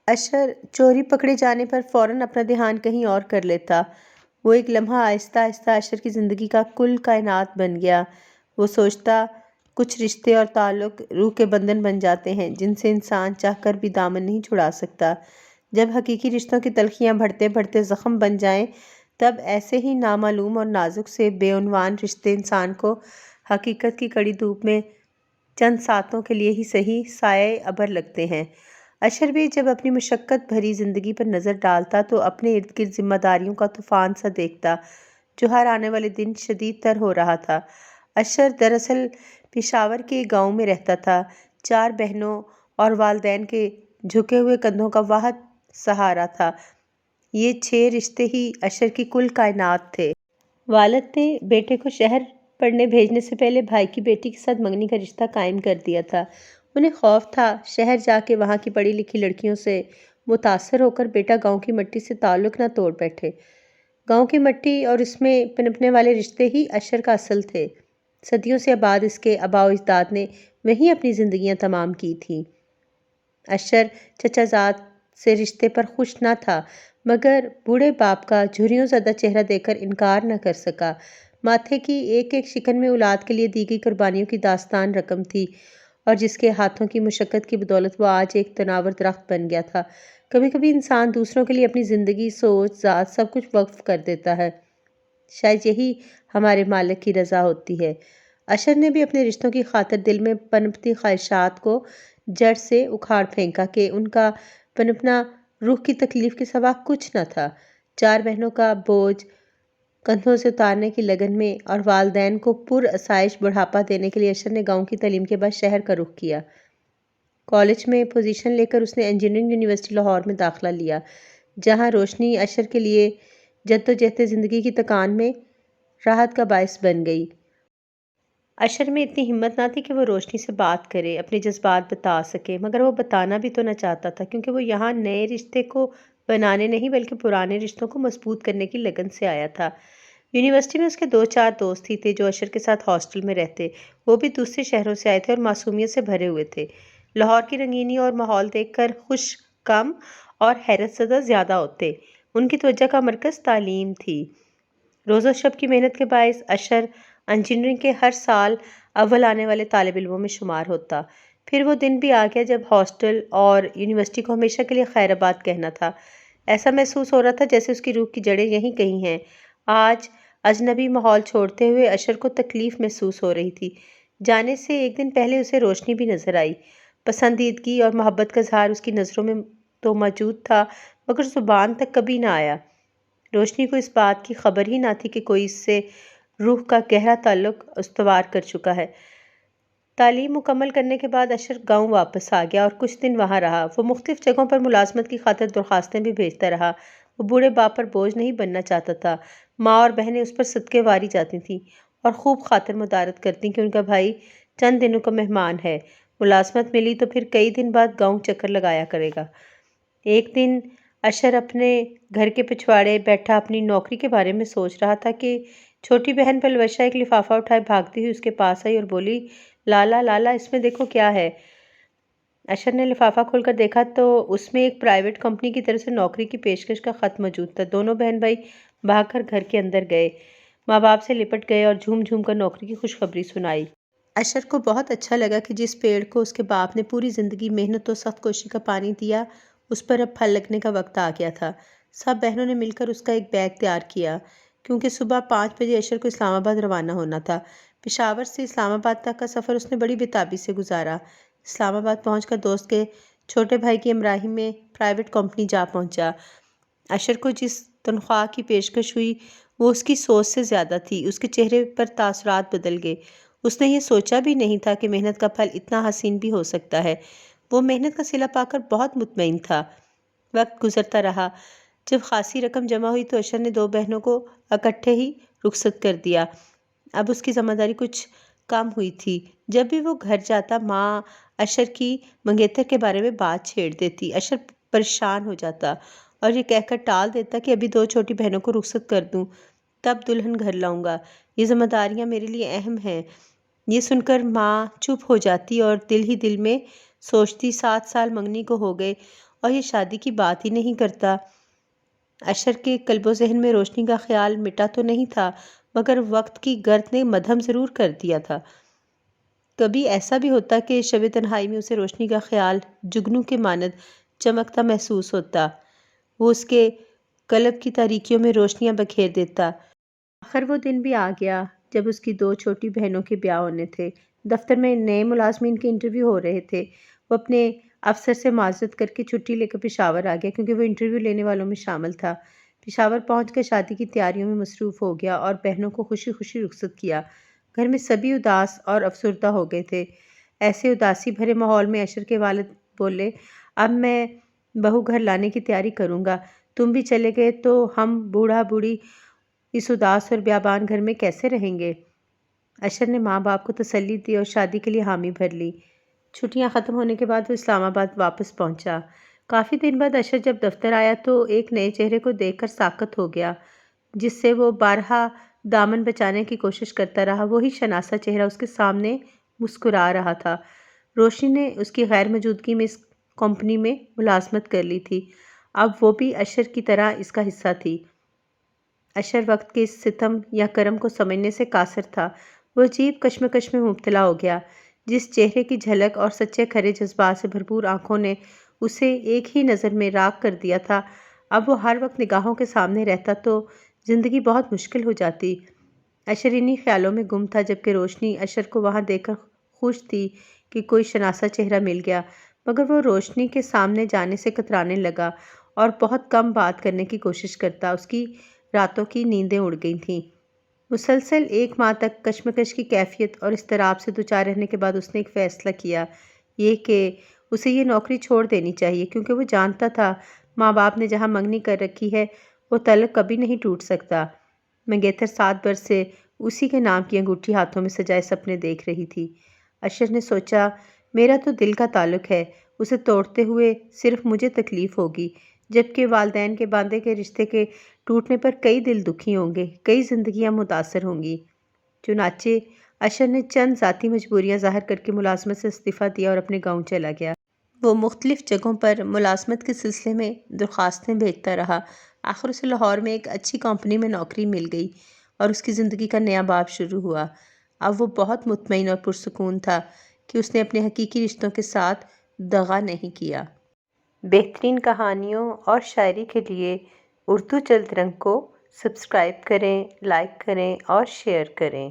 اشر چوری پکڑے جانے پر فوراً اپنا دھیان کہیں اور کر لیتا۔ وہ ایک لمحہ آہستہ آہستہ اشر کی زندگی کا کل کائنات بن گیا۔ وہ سوچتا، کچھ رشتے اور تعلق روح کے بندھن بن جاتے ہیں جن سے انسان چاہ کر بھی دامن نہیں چھڑا سکتا۔ جب حقیقی رشتوں کی تلخیاں بڑھتے بڑھتے زخم بن جائیں، تب ایسے ہی نامعلوم اور نازک سے بے عنوان رشتے انسان کو حقیقت کی کڑی دھوپ میں چند ساتوں کے لیے ہی صحیح سایہ ابر لگتے ہیں۔ اشر بھی جب اپنی مشقت بھری زندگی پر نظر ڈالتا تو اپنے ارد گرد ذمہ داریوں کا طوفان سا دیکھتا جو ہر آنے والے دن شدید تر ہو رہا تھا۔ اشر دراصل پشاور کے گاؤں میں رہتا تھا، 4 بہنوں اور والدین کے جھکے ہوئے کندھوں کا واحد سہارا تھا۔ یہ 6 رشتے ہی اشر کی کل کائنات تھے۔ والد نے بیٹے کو شہر پڑھنے بھیجنے سے پہلے بھائی کی بیٹی کے ساتھ منگنی کا رشتہ قائم کر دیا تھا۔ انہیں خوف تھا شہر جا کے وہاں کی پڑھی لکھی لڑکیوں سے متاثر ہو کر بیٹا گاؤں کی مٹی سے تعلق نہ توڑ بیٹھے۔ گاؤں کی مٹی اور اس میں پنپنے والے رشتے ہی اشر کا اصل تھے۔ صدیوں سے آباد اس کے آباء و اجداد نے وہیں اپنی زندگیاں تمام کی تھیں۔ اشر چچا زاد سے رشتے پر خوش نہ تھا، مگر بوڑھے باپ کا جھریوں زدہ چہرہ دیکھ کر انکار نہ کر سکا۔ ماتھے کی ایک ایک شکن میں اولاد کے لیے دی گئی قربانیوں کی داستان رقم تھی، اور جس کے ہاتھوں کی مشقت کی بدولت وہ آج ایک تناور درخت بن گیا تھا۔ کبھی کبھی انسان دوسروں کے لیے اپنی زندگی، سوچ، ذات سب کچھ وقف کر دیتا ہے، شاید یہی ہمارے مالک کی رضا ہوتی ہے۔ اشر نے بھی اپنے رشتوں کی خاطر دل میں پنپتی خواہشات کو جڑ سے اکھاڑ پھینکا کہ ان کا پنپنا روح کی تکلیف کے سوا کچھ نہ تھا۔ 4 بہنوں کا بوجھ کندھوں سے اتارنے کی لگن میں اور والدین کو پر آسائش بڑھاپا دینے کے لیے اشر نے گاؤں کی تعلیم کے بعد شہر کا رخ کیا۔ کالج میں پوزیشن لے کر اس نے انجینئرنگ یونیورسٹی لاہور میں داخلہ لیا، جہاں روشنی اشر کے لیے جدوجہد زندگی کی تکان میں راحت کا باعث بن گئی۔ اشر میں اتنی ہمت نہ تھی کہ وہ روشنی سے بات کرے، اپنے جذبات بتا سکے، مگر وہ بتانا بھی تو نہ چاہتا تھا کیونکہ وہ یہاں نئے رشتے کو بنانے نہیں بلکہ پرانے رشتوں کو مضبوط کرنے کی لگن سے آیا تھا۔ یونیورسٹی میں اس کے 2-4 دوست ہی تھے جو اشر کے ساتھ ہاسٹل میں رہتے، وہ بھی دوسرے شہروں سے آئے تھے اور معصومیت سے بھرے ہوئے تھے۔ لاہور کی رنگینی اور ماحول دیکھ کر خوش کم اور حیرت زدہ زیادہ ہوتے۔ ان کی توجہ کا مرکز تعلیم تھی۔ روز و شب کی محنت کے باعث اشر انجینئرنگ کے ہر سال اول آنے والے طالب علموں میں شمار ہوتا۔ پھر وہ دن بھی آ گیا جب ہاسٹل اور یونیورسٹی کو ہمیشہ کے لیے خیر آباد کہنا تھا۔ ایسا محسوس ہو رہا تھا جیسے اس کی روح کی جڑیں یہیں کہیں ہیں۔ آج اجنبی ماحول چھوڑتے ہوئے اشر کو تکلیف محسوس ہو رہی تھی۔ جانے سے ایک دن پہلے اسے روشنی بھی نظر آئی۔ پسندیدگی اور محبت کا اظہار اس کی نظروں میں تو موجود تھا مگر زبان تک کبھی نہ آیا۔ روشنی کو اس بات کی خبر ہی نہ تھی کہ کوئی اس سے روح کا گہرا تعلق استوار کر چکا ہے۔ تعلیم مکمل کرنے کے بعد اشر گاؤں واپس آ گیا اور کچھ دن وہاں رہا۔ وہ مختلف جگہوں پر ملازمت کی خاطر درخواستیں بھی بھیجتا رہا۔ وہ بوڑھے باپ پر بوجھ نہیں بننا چاہتا تھا۔ ماں اور بہنیں اس پر صدقے واری جاتی تھیں اور خوب خاطر مدارت کرتیں کہ ان کا بھائی چند دنوں کا مہمان ہے، ملازمت ملی تو پھر کئی دن بعد گاؤں چکر لگایا کرے گا۔ ایک دن اشر اپنے گھر کے پچھواڑے بیٹھا اپنی نوکری کے بارے میں سوچ رہا تھا کہ چھوٹی بہن پلوشا ایک لفافہ اٹھائے بھاگتی ہوئی اس کے پاس آئی اور بولی، لالا لالا اس میں دیکھو کیا ہے۔ اشر نے لفافہ کھول کر دیکھا تو اس میں ایک پرائیویٹ کمپنی کی طرف سے نوکری کی پیشکش کا خط موجود تھا۔ دونوں بہن بھائی بھاگ کر گھر کے اندر گئے، ماں باپ سے لپٹ گئے اور جھوم جھوم کر نوکری کی خوشخبری سنائی۔ اشر کو بہت اچھا لگا کہ جس پیڑ کو اس کے باپ نے پوری زندگی محنت و سخت کوشی کا پانی دیا، اس پر اب پھل لگنے کا وقت آ گیا تھا۔ سب بہنوں نے مل کر اس کا ایک بیگ تیار کیا کیونکہ صبح 5 بجے اشر کو اسلام آباد روانہ ہونا تھا۔ پشاور سے اسلام آباد تک کا سفر اس نے بڑی بےتابی سے گزارا۔ اسلام آباد پہنچ کر دوست کے چھوٹے بھائی کی ہمراہی میں پرائیویٹ کمپنی جا پہنچا۔ اشر کو جس تنخواہ کی پیشکش ہوئی وہ اس کی سوچ سے زیادہ تھی۔ اس کے چہرے پر تاثرات بدل گئے۔ اس نے یہ سوچا بھی نہیں تھا کہ محنت کا پھل اتنا حسین بھی ہو سکتا ہے۔ وہ محنت کا صلہ پا کر بہت مطمئن تھا۔ وقت گزرتا رہا۔ جب خاصی رقم جمع ہوئی تو اشر نے 2 بہنوں کو اکٹھے ہی رخصت کر دیا۔ اب اس کی ذمہ داری کچھ کم ہوئی تھی۔ جب بھی وہ گھر جاتا ماں اشر کی منگیتر کے بارے میں بات چھیڑ دیتی۔ اشر پریشان ہو جاتا اور یہ کہہ کر ٹال دیتا کہ ابھی 2 چھوٹی بہنوں کو رخصت کر دوں تب دلہن گھر لاؤں گا، یہ ذمہ داریاں میرے لیے اہم ہیں۔ یہ سن کر ماں چپ ہو جاتی اور دل ہی دل میں سوچتی 7 سال منگنی کو ہو گئے اور یہ شادی کی بات ہی نہیں کرتا۔ اشر کے قلب و ذہن میں روشنی کا خیال مٹا تو نہیں تھا، مگر وقت کی گرد نے مدھم ضرور کر دیا تھا۔ کبھی ایسا بھی ہوتا کہ شب تنہائی میں اسے روشنی کا خیال جگنو کے مانند چمکتا محسوس ہوتا۔ وہ اس کے قلب کی تاریکیوں میں روشنیاں بکھیر دیتا۔ آخر وہ دن بھی آ گیا جب اس کی 2 چھوٹی بہنوں کے بیاہ ہونے تھے۔ دفتر میں نئے ملازمین کے انٹرویو ہو رہے تھے۔ وہ اپنے افسر سے معذرت کر کے چھٹی لے کر پشاور آ گیا کیونکہ وہ انٹرویو لینے والوں میں شامل تھا۔ پشاور پہنچ کر شادی کی تیاریوں میں مصروف ہو گیا اور بہنوں کو خوشی خوشی رخصت کیا۔ گھر میں سبھی اداس اور افسردہ ہو گئے تھے۔ ایسے اداسی بھرے ماحول میں اشر کے والد بولے، اب میں بہو گھر لانے کی تیاری کروں گا، تم بھی چلے گئے تو ہم بوڑھا بوڑھی اس اداس اور بیابان گھر میں کیسے رہیں گے؟ اشر نے ماں باپ کو تسلی دی اور شادی کے لیے حامی بھر لی۔ چھٹیاں ختم ہونے کے بعد وہ اسلام آباد واپس پہنچا۔ کافی دن بعد اشر جب دفتر آیا تو ایک نئے چہرے کو دیکھ کر ساکت ہو گیا، جس سے وہ بارہا دامن بچانے کی کوشش کرتا رہا۔ وہی شناسا چہرہ اس کے سامنے مسکرا رہا تھا۔ روشنی نے اس کی غیر موجودگی میں اس کمپنی میں ملازمت کر لی تھی۔ اب وہ بھی اشر کی طرح اس کا حصہ تھی۔ اشر وقت کے اس ستم یا کرم کو سمجھنے سے قاصر تھا۔ وہ عجیب کشمکش میں مبتلا ہو گیا۔ جس چہرے کی جھلک اور سچے کھرے جذبات سے بھرپور آنکھوں نے اسے ایک ہی نظر میں راغ کر دیا تھا، اب وہ ہر وقت نگاہوں کے سامنے رہتا تو زندگی بہت مشکل ہو جاتی۔ اشر انہی خیالوں میں گم تھا جبکہ روشنی اشر کو وہاں دیکھ کر خوش تھی کہ کوئی شناسا چہرہ مل گیا، مگر وہ روشنی کے سامنے جانے سے کترانے لگا اور بہت کم بات کرنے کی کوشش کرتا۔ اس کی راتوں کی نیندیں اڑ گئی تھیں۔ مسلسل 1 ماہ تک کشمکش کی کیفیت اور اضطراب سے دوچار رہنے کے بعد اس نے ایک فیصلہ کیا، یہ کہ اسے یہ نوکری چھوڑ دینی چاہیے، کیونکہ وہ جانتا تھا ماں باپ نے جہاں منگنی کر رکھی ہے وہ تعلق کبھی نہیں ٹوٹ سکتا۔ منگیتر 7 برس سے اسی کے نام کی انگوٹھی ہاتھوں میں سجائے سپنے دیکھ رہی تھی۔ اشر نے سوچا، میرا تو دل کا تعلق ہے، اسے توڑتے ہوئے صرف مجھے تکلیف ہوگی، جبکہ والدین کے باندھے کے رشتے کے ٹوٹنے پر کئی دل دکھی ہوں گے، کئی زندگیاں متاثر ہوں گی۔ چنانچہ اشر نے چند ذاتی مجبوریاں ظاہر کر کے ملازمت سے استعفیٰ دیا اور اپنے گاؤں چلا گیا۔ وہ مختلف جگہوں پر ملازمت کے سلسلے میں درخواستیں بھیجتا رہا۔ آخر اسے لاہور میں ایک اچھی کمپنی میں نوکری مل گئی اور اس کی زندگی کا نیا باب شروع ہوا۔ اب وہ بہت مطمئن اور پرسکون تھا کہ اس نے اپنے حقیقی رشتوں کے ساتھ دغا نہیں کیا۔ بہترین کہانیوں اور شاعری کے لیے اردو جلد رنگ کو سبسکرائب کریں، لائک کریں اور شیئر کریں۔